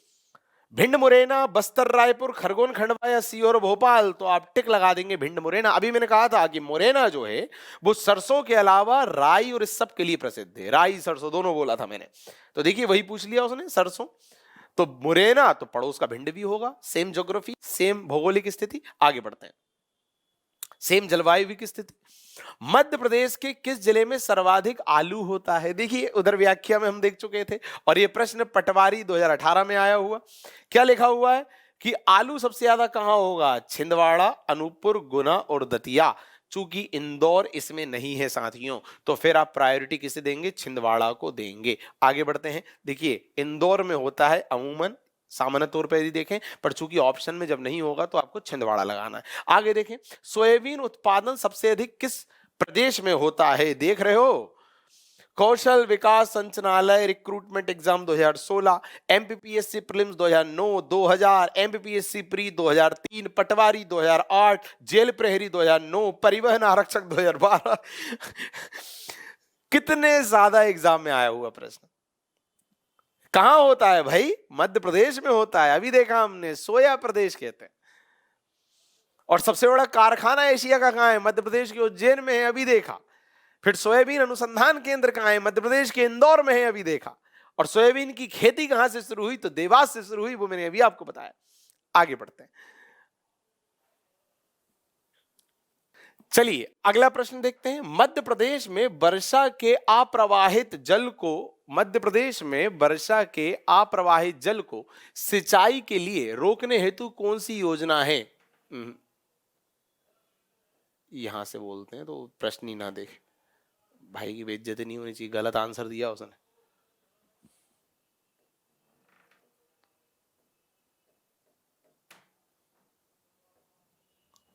भिंड मुरैना, बस्तर रायपुर, खरगोन खंडवा या सीहोर भोपाल, तो आप टिक लगा देंगे भिंड मुरैना। अभी मैंने कहा था कि मुरैना जो है वो सरसों के अलावा राई और इस सब के लिए प्रसिद्ध है। राई सरसों दोनों बोला था मैंने, तो देखिए वही पूछ लिया उसने, सरसों। तो मुरैना तो पड़ोस का भिंड भी होगा, सेम ज्योग्राफी, सेम भौगोलिक स्थिति। आगे बढ़ते हैं, सेम जलवायु की स्थिति। मध्य प्रदेश के किस जिले में सर्वाधिक आलू होता है? देखिए उधर व्याख्या में हम देख चुके थे और यह प्रश्न पटवारी 2018 में आया हुआ। क्या लिखा हुआ है कि आलू सबसे ज्यादा कहां होगा? छिंदवाड़ा, अनूपपुर, गुना और दतिया। चूंकि इंदौर इसमें नहीं है साथियों, तो फिर आप प्रायोरिटी किसे देंगे? छिंदवाड़ा को देंगे। आगे बढ़ते हैं। देखिए इंदौर में होता है अमूमन, सामान्य तौर पर यदि देखें, पर चूंकि ऑप्शन में जब नहीं होगा तो आपको छिंदवाड़ा लगाना है। आगे देखें, सोयाबीन उत्पादन सबसे अधिक किस प्रदेश में होता है? देख रहे हो, कौशल विकास संचालनालय recruitment exam 2016, MPPSC prelims 2009, 2000, MPPSC pre 2003, पटवारी 2008, जेल प्रहरी 2009, परिवहन आरक्षक 2012। कितने ज्यादा एग्जाम में आया हुआ प्रश्न। कहां होता है भाई? मध्य प्रदेश में होता है। अभी देखा हमने, सोया प्रदेश कहते हैं। और सबसे बड़ा कारखाना एशिया का कहां है? मध्य प्रदेश के उज्जैन में है, अभी देखा। फिर सोयाबीन अनुसंधान केंद्र कहां है? मध्य प्रदेश के इंदौर में है, अभी देखा। और सोयाबीन की खेती कहां से शुरू हुई? तो देवास से शुरू हुई, वो मैंने अभी आपको बताया। आगे बढ़ते हैं। चलिए अगला प्रश्न देखते हैं। मध्य प्रदेश में वर्षा के अप्रवाहित जल को, मध्य प्रदेश में वर्षा के अप्रवाहित जल को सिंचाई के लिए रोकने हेतु कौन सी योजना है? यहां से बोलते हैं तो प्रश्न ही ना देख, भाई की बेइज्जती नहीं होनी चाहिए। गलत आंसर दिया उसने।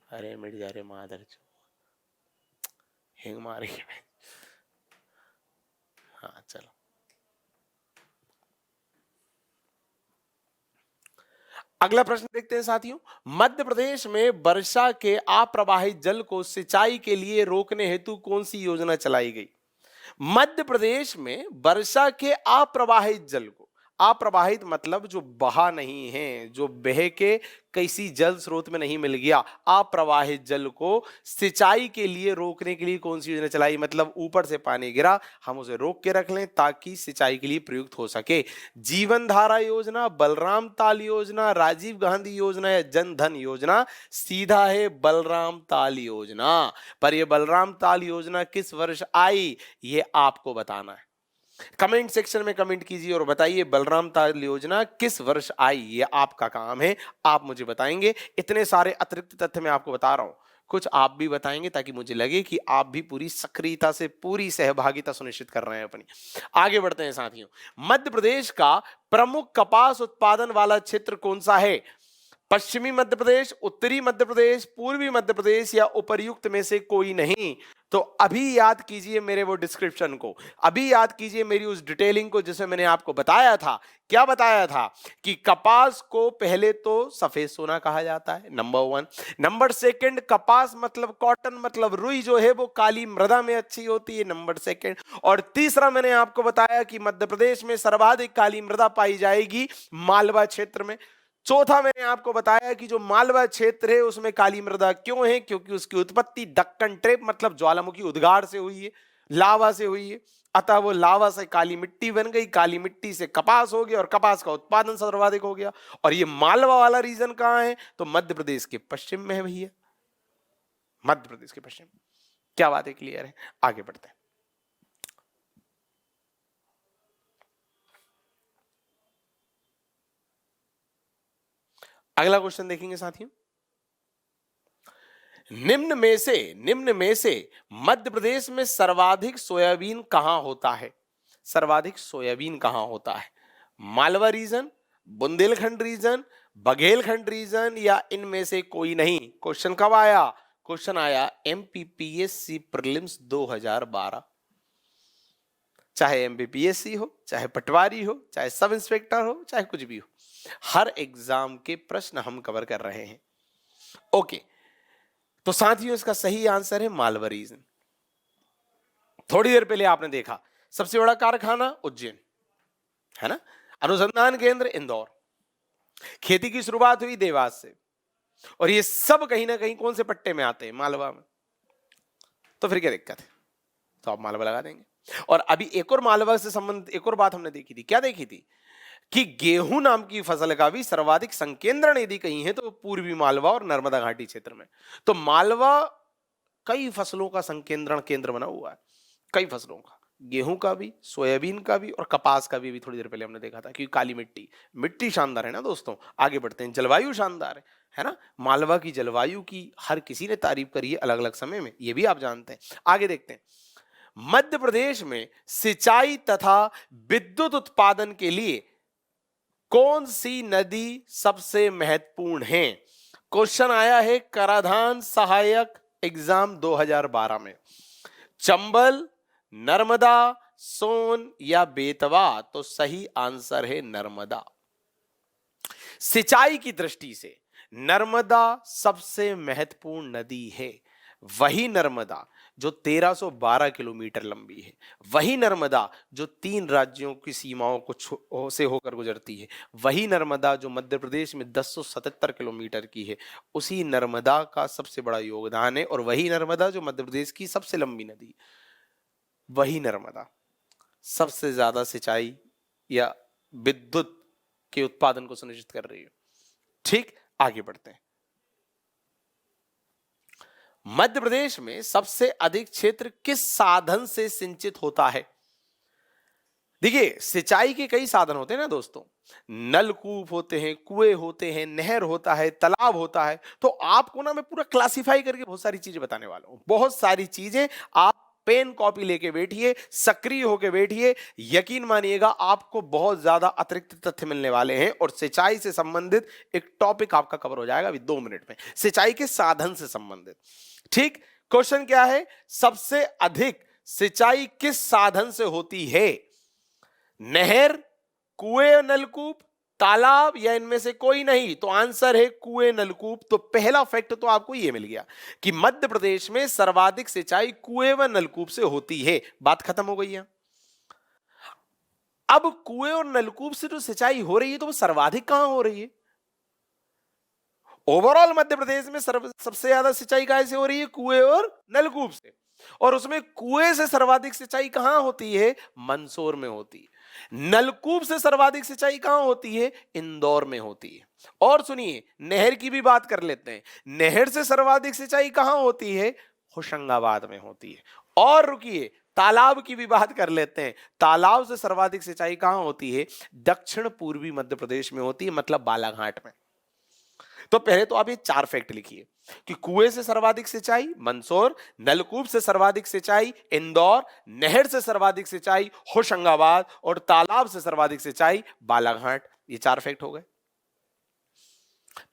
अरे मिट जा रहे मादर, हिंग मारी। हाँ चलो, अगला प्रश्न देखते हैं साथियों। मध्य प्रदेश में वर्षा के अप्रवाहित जल को सिंचाई के लिए रोकने हेतु कौन सी योजना चलाई गई? मध्य प्रदेश में वर्षा के अप्रवाहित जल को, अप्रवाहित मतलब जो बहा नहीं है, जो बह के किसी जल स्रोत में नहीं मिल गया। अप्रवाहित जल को सिंचाई के लिए रोकने के लिए कौन सी योजना चलाई, मतलब ऊपर से पानी गिरा, हम उसे रोक के रख लें ताकि सिंचाई के लिए प्रयुक्त हो सके। जीवन धारा योजना, बलराम ताल योजना, राजीव गांधी योजना या जन धन योजना, सीधा है बलराम ताल योजना। पर यह बलराम ताल योजना किस वर्ष आई, ये आपको बताना है। कमेंट सेक्शन में कमेंट कीजिए और बताइए बलराम ताल योजना किस वर्ष आई, ये आपका काम है, आप मुझे बताएंगे। इतने सारे अतिरिक्त तथ्य मैं आपको बता रहा हूं, कुछ आप भी बताएंगे ताकि मुझे लगे कि आप भी पूरी सक्रियता से पूरी सहभागिता सुनिश्चित कर रहे हैं अपनी। आगे बढ़ते हैं साथियों। मध्य प्रदेश का प्रमुख कपास उत्पादन वाला क्षेत्र कौन सा है? पश्चिमी मध्य प्रदेश, उत्तरी मध्य प्रदेश, पूर्वी मध्य प्रदेश या उपर्युक्त में से कोई नहीं। तो अभी याद कीजिए मेरे वो डिस्क्रिप्शन को, अभी याद कीजिए मेरी उस डिटेलिंग को जिसमें मैंने आपको बताया था। क्या बताया था कि कपास को पहले तो सफेद सोना कहा जाता है, नंबर 1। नंबर 2, कपास मतलब कॉटन मतलब रुई जो है वो काली मृदा में अच्छी होती है, नंबर 2। और तीसरा मैंने आपको बताया कि मध्य प्रदेश में सर्वाधिक काली मृदा पाई जाएगी मालवा क्षेत्र में। चौथा मैंने आपको बताया कि जो मालवा क्षेत्र है उसमें काली मृदा क्यों है, क्योंकि उसकी उत्पत्ति दक्कन ट्रेप मतलब ज्वालामुखी उद्गार से हुई है, लावा से हुई है। अतः वो लावा से काली मिट्टी बन गई, काली मिट्टी से कपास हो गया और कपास का उत्पादन सर्वाधिक हो गया। और ये मालवा वाला रीजन कहां है, तो मध्य प्रदेश के पश्चिम में है भैया, मध्य प्रदेश के पश्चिम। क्या बात है, क्लियर है? आगे बढ़ते हैं। अगला क्वेश्चन देखेंगे साथियों। निम्न में से मध्य प्रदेश में सर्वाधिक सोयाबीन कहां होता है? सर्वाधिक सोयाबीन कहां होता है? Malwa region, Bundelkhand region, Baghelkhand region या इनमें से कोई नहीं? क्वेश्चन कब आया? क्वेश्चन आया एमपीपीएससी प्रीलिम्स 2012। चाहे एमपीपीएससी हो, चाहे पटवारी हो, चाहे सब इंस्पेक्टर हो, चाहे कुछ भी हो, हर एग्जाम के प्रश्न हम कवर कर रहे हैं। ओके, तो साथियों इसका सही आंसर है मालवा रीजन। थोड़ी देर पहले आपने देखा सबसे बड़ा कारखाना उज्जैन है ना, अनुसंधान केंद्र इंदौर, खेती की शुरुआत हुई देवास से, और ये सब कहीं ना कहीं कौन से पट्टे में आते हैं? मालवा में। तो फिर क्या दिक्कत है? तो आप मालवा लगा देंगे। और अभी एक और मालवा से संबंधित एक और बात हमने देखी थी। क्या देखी थी? कि गेहूं नाम की फसल का भी सर्वाधिक संकेंद्रण यदि कहीं है तो पूर्वी मालवा और नर्मदा घाटी क्षेत्र में। तो मालवा कई फसलों का संकेंद्रण केंद्र बना हुआ है, कई फसलों का, गेहूं का भी, सोयाबीन का भी और कपास का भी थोड़ी देर पहले हमने देखा था। क्योंकि काली मिट्टी शानदार है ना दोस्तों। आगे बढ़ते हैं। जलवायु शानदार है ना, मालवा की जलवायु की हर किसी ने तारीफ करी है अलग अलग समय में, ये भी आप जानते हैं। आगे देखते हैं। मध्य प्रदेश में सिंचाई तथा विद्युत उत्पादन के लिए कौन सी नदी सबसे महत्वपूर्ण है? क्वेश्चन आया है कराधान सहायक एग्जाम 2012 में। चंबल, नर्मदा, सोन या बेतवा? तो सही आंसर है नर्मदा। सिंचाई की दृष्टि से नर्मदा सबसे महत्वपूर्ण नदी है। वही नर्मदा जो 1312 किलोमीटर लंबी है, वही नर्मदा जो 3 राज्यों की सीमाओं को से होकर गुजरती है, वही नर्मदा जो मध्य प्रदेश में 1077 किलोमीटर की है, उसी नर्मदा का सबसे बड़ा योगदान है। और वही नर्मदा जो मध्य प्रदेश की सबसे लंबी नदी, वही नर्मदा सबसे ज्यादा सिंचाई या विद्युत के उत्पादन को सुनिश्चित कर रही है। ठीक, आगे बढ़ते हैं। मध्य प्रदेश में सबसे अधिक क्षेत्र किस साधन से सिंचित होता है? देखिए, सिंचाई के कई साधन होते हैं ना दोस्तों, नलकूप होते हैं, कुएं होते हैं, नहर होता है, तालाब होता है। तो आपको ना मैं पूरा क्लासिफाई करके बहुत सारी चीजें बताने वाला हूं, बहुत सारी चीजें। आप पेन कॉपी लेके बैठिए, सक्रिय होके बैठिए, यकीन मानिएगा आपको बहुत ज्यादा अतिरिक्त तथ्य मिलने वाले हैं। और सिंचाई से संबंधित एक टॉपिक आपका कवर हो जाएगा अभी 2 मिनट में, सिंचाई के साधन से संबंधित। ठीक, क्वेश्चन क्या है? सबसे अधिक सिंचाई किस साधन से होती है? नहर, कुएं, नलकूप, तालाब या इनमें से कोई नहीं? तो आंसर है कुएं, नलकूप। तो पहला फैक्ट तो आपको यह मिल गया कि मध्य प्रदेश में सर्वाधिक सिंचाई कुएं व नलकूप से होती है। बात खत्म हो गई है। अब कुएं और नलकूप से जो सिंचाई हो रही है तो वो सर्वाधिक कहां हो रही है? ओवरऑल मध्य प्रदेश में सबसे ज्यादा सिंचाई कहां से हो रही है? कुएं और नलकूप से। और उसमें कुएं से सर्वाधिक सिंचाई कहां होती है? मंदसौर में होती है। नलकूप से सर्वाधिक सिंचाई कहां होती है? इंदौर में होती है। और सुनिए, नहर की भी बात कर लेते हैं। नहर से सर्वाधिक सिंचाई कहां होती है? होशंगाबाद में होती है। और रुकिए, तालाब की भी बात कर लेते हैं। तालाब से सर्वाधिक सिंचाई कहां होती है? दक्षिण पूर्वी मध्य प्रदेश में होती है, मतलब बालाघाट में। तो पहले तो आप ये 4 फैक्ट लिखिए कि कुएं से सर्वाधिक सिंचाई मंदसौर, नलकूप से सर्वाधिक सिंचाई इंदौर, नहर से सर्वाधिक सिंचाई होशंगाबाद और तालाब से सर्वाधिक सिंचाई बालाघाट। ये 4 फैक्ट हो गए।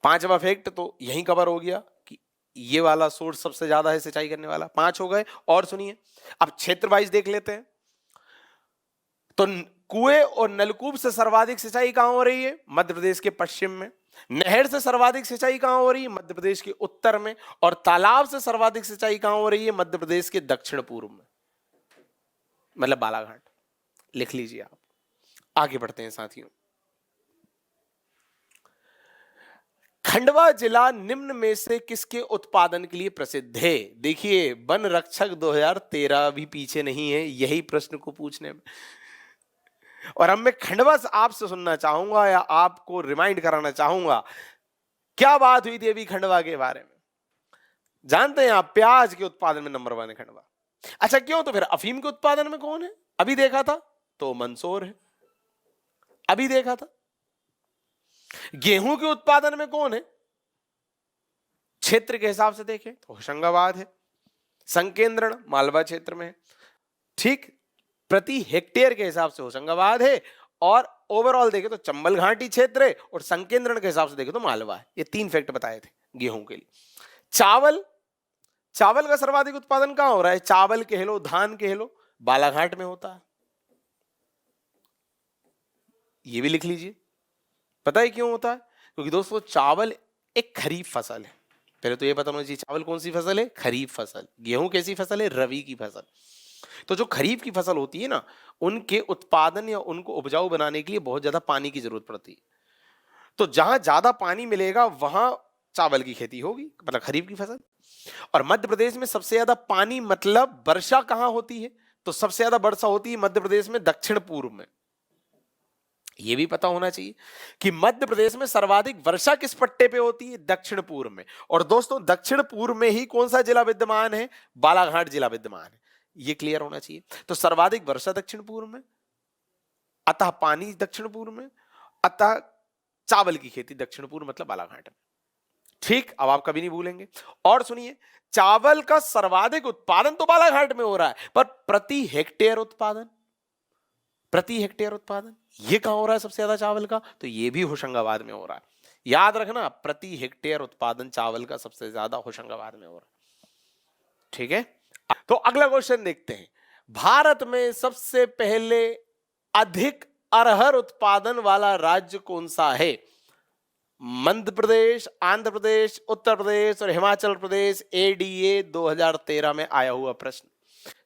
5वां फैक्ट तो यहीं कवर हो गया कि ये वाला सोर्स सबसे ज्यादा है सिंचाई करने वाला। 5 हो गए। और सुनिए, अब क्षेत्र वाइज देख लेते हैं। तो कुएं और नलकूप से सर्वाधिक सिंचाई कहां हो रही है? मध्य प्रदेश के पश्चिम में। नहर से सर्वाधिक सिंचाई कहां हो रही है? मध्य प्रदेश के उत्तर में। और तालाब से सर्वाधिक सिंचाई कहां हो रही है? मध्य प्रदेश के दक्षिण पूर्व में, मतलब बालाघाट। लिख लीजिए आप। आगे बढ़ते हैं साथियों। खंडवा जिला निम्न में से किसके उत्पादन के लिए प्रसिद्ध है? देखिए, वन रक्षक 2013 भी पीछे नहीं है यही प्रश्न को पूछने में। और अब मैं खंडवा से आपसे सुनना चाहूंगा या आपको रिमाइंड कराना चाहूंगा, क्या बात हुई थी अभी खंडवा के बारे में? जानते हैं आप, प्याज के उत्पादन में नंबर 1 है खंडवा। अच्छा, क्यों? तो फिर अफीम के उत्पादन में कौन है? अभी देखा था तो मंदसौर है। अभी देखा था। गेहूं के उत्पादन में कौन है? क्षेत्र के हिसाब से देखें तो होशंगाबाद है। संकेंद्रण मालवा क्षेत्र में है। ठीक, प्रति हेक्टेयर के हिसाब से होशंगाबाद है। और ओवरऑल देखें तो चंबल घाटी क्षेत्र है। और संकेंद्रण के हिसाब से देखें तो मालवा है। ये 3 फैक्ट बताए थे गेहूं के लिए। चावल का सर्वाधिक उत्पादन कहां हो रहा है? चावल कह लो, धान कह लो, बालाघाट में होता है। ये भी लिख लीजिए। पता है क्यों होता है? क्योंकि दोस्तों, चावल एक खरीफ फसल है। पहले तो ये पता होना चाहिए, चावल कौन सी फसल है? खरीफ फसल। गेहूं कैसी फसल है? रबी की फसल। तो जो खरीफ की फसल होती है ना, उनके उत्पादन या उनको उपजाऊ बनाने के लिए बहुत ज्यादा पानी की जरूरत पड़ती है। तो जहां ज्यादा पानी मिलेगा वहां चावल की खेती होगी, मतलब खरीफ की फसल। और मध्य प्रदेश में सबसे ज्यादा पानी मतलब वर्षा कहां होती है? तो सबसे ज्यादा वर्षा होती है मध्य प्रदेश में दक्षिण पूर्व में। यह भी पता होना चाहिए कि मध्य प्रदेश में सर्वाधिक वर्षा किस पट्टे पे होती है? दक्षिण पूर्व में। और दोस्तों, दक्षिण पूर्व में ही कौन सा जिला विद्यमान है? बालाघाट जिला विद्यमान है। यह क्लियर होना चाहिए। तो सर्वाधिक वर्षा दक्षिण पूर्व में, अतः पानी दक्षिण पूर्व में, अतः चावल की खेती दक्षिण पूर्व, मतलब बालाघाट में। ठीक, अब आप कभी नहीं भूलेंगे। और सुनिए, चावल का सर्वाधिक उत्पादन तो बालाघाट में हो रहा है, पर प्रति हेक्टेयर उत्पादन ये कहां हो रहा है सबसे ज्यादा चावल का? तो ये भी होशंगाबाद में हो रहा है। याद रखना, प्रति हेक्टेयर उत्पादन चावल का सबसे ज्यादा होशंगाबाद में हो रहा है। ठीक है, तो अगला क्वेश्चन देखते हैं। भारत में सबसे पहले अधिक अरहर उत्पादन वाला राज्य कौन सा है? मध्य प्रदेश, आंध्र प्रदेश, उत्तर प्रदेश और हिमाचल प्रदेश। एडीए 2013 में आया हुआ प्रश्न।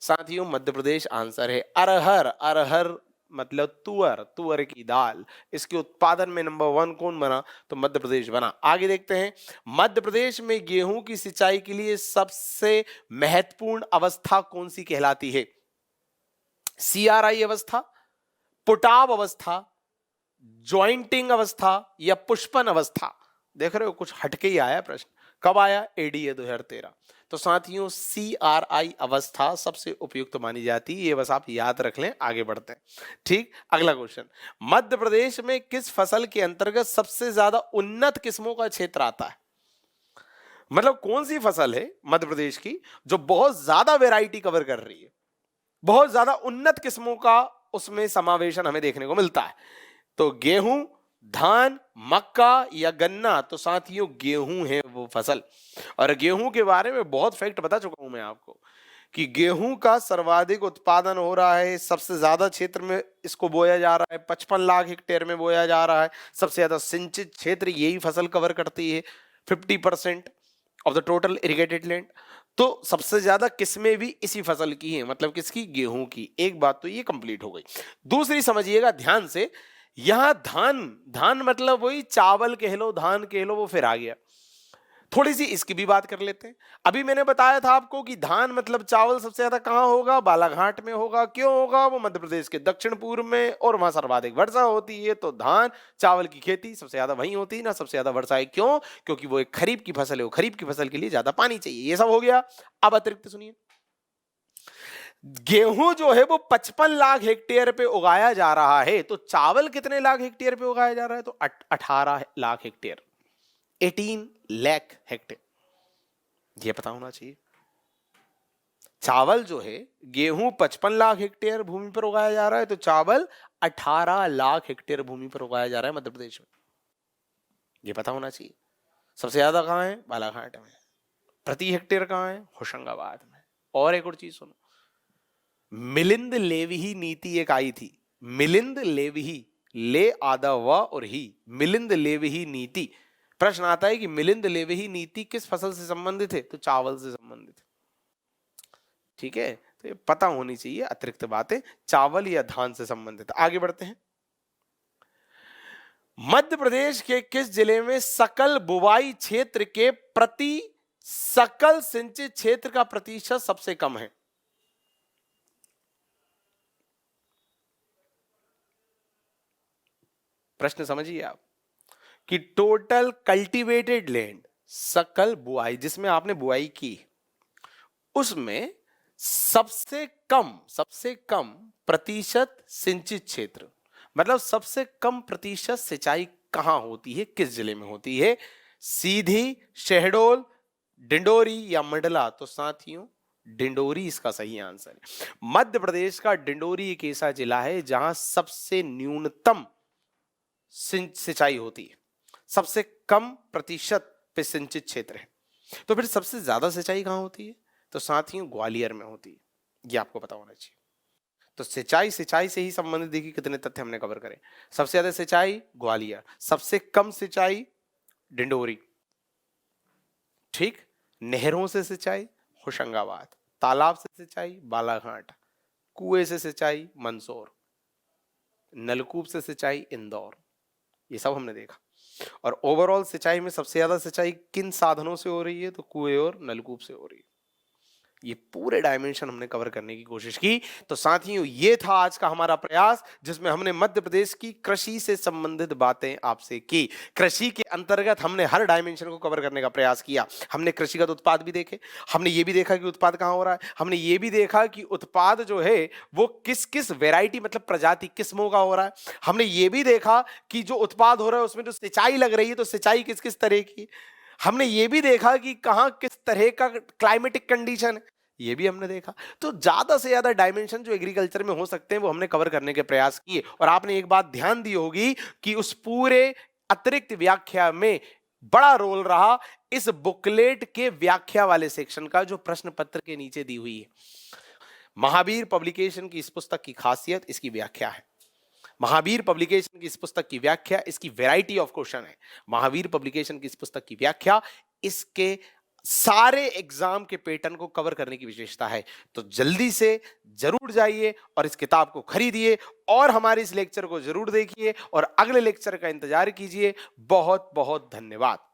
साथियों, मध्य प्रदेश आंसर है। अरहर मतलब तुअर की दाल। इसके उत्पादन में नंबर 1 कौन बना? तो मध्य प्रदेश बना। आगे देखते हैं। मध्य प्रदेश में गेहूं की सिंचाई के लिए सबसे महत्वपूर्ण अवस्था कौन सी कहलाती है? CRI अवस्था, पुटाव अवस्था, ज्वाइंटिंग अवस्था या पुष्पन अवस्था? देख रहे हो, कुछ हटके ही आया प्रश्न। कब आया? एडीए 2013। तो साथियों, CRI अवस्था सबसे उपयुक्त मानी जाती है। ये बस आप याद रख लें। आगे बढ़ते हैं। ठीक, अगला क्वेश्चन। मध्य प्रदेश में किस फसल के अंतर्गत सबसे ज्यादा उन्नत किस्मों का क्षेत्र आता है? मतलब कौन सी फसल है मध्य प्रदेश की जो बहुत ज्यादा वैरायटी कवर कर रही है, बहुत ज्यादा उन्नत किस्मों का उसमें समावेशन हमें देखने को मिलता है? तो गेहूं, धान, मक्का या गन्ना? तो साथियों, गेहूं है वो फसल। और गेहूं के बारे में बहुत फैक्ट बता चुका हूं मैं आपको कि गेहूं का सर्वाधिक उत्पादन हो रहा है। सबसे ज्यादा क्षेत्र में इसको बोया जा रहा है, 55 लाख हेक्टेयर में बोया जा रहा है। सबसे ज्यादा सिंचित क्षेत्र यही फसल कवर करती है, 50% of the total irrigated land. तो सबसे ज्यादा किस्में भी इसी फसल की हैं, मतलब किसकी? गेहूं की। एक बात तो ये कंप्लीट हो गई। दूसरी समझिएगा ध्यान से, यहां धान, धान मतलब वही चावल कह लो, धान कह लो, वो फिर आ गया। थोड़ी सी इसकी भी बात कर लेते हैं। अभी मैंने बताया था आपको कि धान मतलब चावल सबसे ज्यादा कहां होगा? बालाघाट में होगा। क्यों होगा? वो मध्य प्रदेश के दक्षिण पूर्व में, और वहां सर्वाधिक वर्षा होती है, तो धान चावल की खेती सबसे ज्यादा वहीं होती है ना, सबसे ज्यादा वर्षा है। क्यों? क्योंकि वो एक खरीफ की फसल है, वो खरीफ की फसल के लिए ज्यादा पानी चाहिए। ये सब हो गया। अब अतिरिक्त सुनिए, गेहूं जो है वो 55 लाख हेक्टेयर पे उगाया जा रहा है, तो चावल कितने लाख हेक्टेयर पे उगाया जा रहा है? तो 18 लाख हेक्टेयर, 18 लाख हेक्टेयर। ये पता होना चाहिए। चावल जो है, गेहूं 55 लाख हेक्टेयर भूमि पर उगाया जा रहा है, तो चावल 18 लाख हेक्टेयर भूमि पर उगाया जा रहा है मध्य प्रदेश में। ये पता होना चाहिए। सबसे ज्यादा कहां है? बालाघाट में। प्रति हेक्टेयर कहां है? होशंगाबाद में। और एक और चीज सुनो, मिलिंद लेवी नीति एक आई थी। मिलिंद लेवी, ले आधा व और ही, मिलिंद लेवी नीति। प्रश्न आता है कि मिलिंद लेवी नीति किस फसल से संबंधित है? तो चावल से संबंधित है। ठीक है, तो ये पता होनी चाहिए अतिरिक्त बातें, चावल या धान से संबंधित। आगे बढ़ते हैं। मध्य प्रदेश के किस जिले में सकल बुवाई क्षेत्र के प्रति सकल सिंचित क्षेत्र का प्रतिशत सबसे कम है? प्रश्न समझिए आप, कि टोटल कल्टीवेटेड लैंड, सकल बुआई जिसमें आपने बुआई की, उसमें सबसे कम प्रतिशत सिंचित क्षेत्र, मतलब सबसे कम प्रतिशत सिंचाई कहां होती है, किस जिले में होती है? सीधी, शहडोल, डिंडोरी या मंडला? तो साथियों डिंडोरी इसका सही आंसर है। मध्य प्रदेश का डिंडोरी एक ऐसा जिला है जहां सबसे न्यूनतम सिंचाई होती है, सबसे कम प्रतिशत पे सिंचित क्षेत्र है। तो फिर सबसे ज्यादा सिंचाई कहां होती है? तो साथियों ग्वालियर में होती है। ये आपको पता होना चाहिए। तो सिंचाई से ही संबंधित देखिए कितने तथ्य हमने कवर करे। सबसे ज्यादा सिंचाई ग्वालियर, सबसे कम सिंचाई डिंडोरी, ठीक, नहरों से सिंचाई होशंगाबाद, तालाब से सिंचाई बालाघाट, कुएं से सिंचाई मंदसौर, नलकूप से सिंचाई इंदौर। ये सब हमने देखा। और ओवरऑल सिंचाई में सबसे ज्यादा सिंचाई किन साधनों से हो रही है? तो कुएं और नलकूप से हो रही है। ये पूरे डायमेंशन हमने कवर करने की कोशिश की। तो साथियों ये था आज का हमारा प्रयास, जिसमें हमने मध्य प्रदेश की कृषि से संबंधित बातें आपसे की। कृषि के अंतर्गत हमने हर डायमेंशन को कवर करने का प्रयास किया। हमने कृषिगत उत्पाद भी देखे, हमने ये भी देखा कि उत्पाद कहाँ हो रहा है, हमने ये भी देखा कि उत्पाद जो है वो किस किस वेराइटी मतलब प्रजाति किस्मों का हो रहा है। हमने ये भी देखा कि जो उत्पाद हो रहा है उसमें जो सिंचाई लग रही है तो सिंचाई किस किस तरह की। हमने ये भी देखा कि कहां किस तरह का क्लाइमेटिक कंडीशन है, ये भी हमने देखा। तो ज्यादा से ज्यादा डायमेंशन जो एग्रीकल्चर में हो सकते हैं वो हमने कवर करने के प्रयास किए। और आपने एक बात ध्यान दी होगी कि उस पूरे अतिरिक्त व्याख्या में बड़ा रोल रहा इस बुकलेट के व्याख्या वाले सेक्शन का, जो प्रश्न पत्र के नीचे दी हुई है। महावीर पब्लिकेशन की इस पुस्तक की खासियत इसकी व्याख्या है। महावीर पब्लिकेशन की इस पुस्तक की व्याख्या इसकी वैरायटी ऑफ क्वेश्चन है। महावीर पब्लिकेशन की इस पुस्तक की व्याख्या इसके सारे एग्जाम के पैटर्न को कवर करने की विशेषता है। तो जल्दी से जरूर जाइए और इस किताब को खरीदिए और हमारे इस लेक्चर को जरूर देखिए और अगले लेक्चर का इंतजार कीजिए। बहुत बहुत धन्यवाद।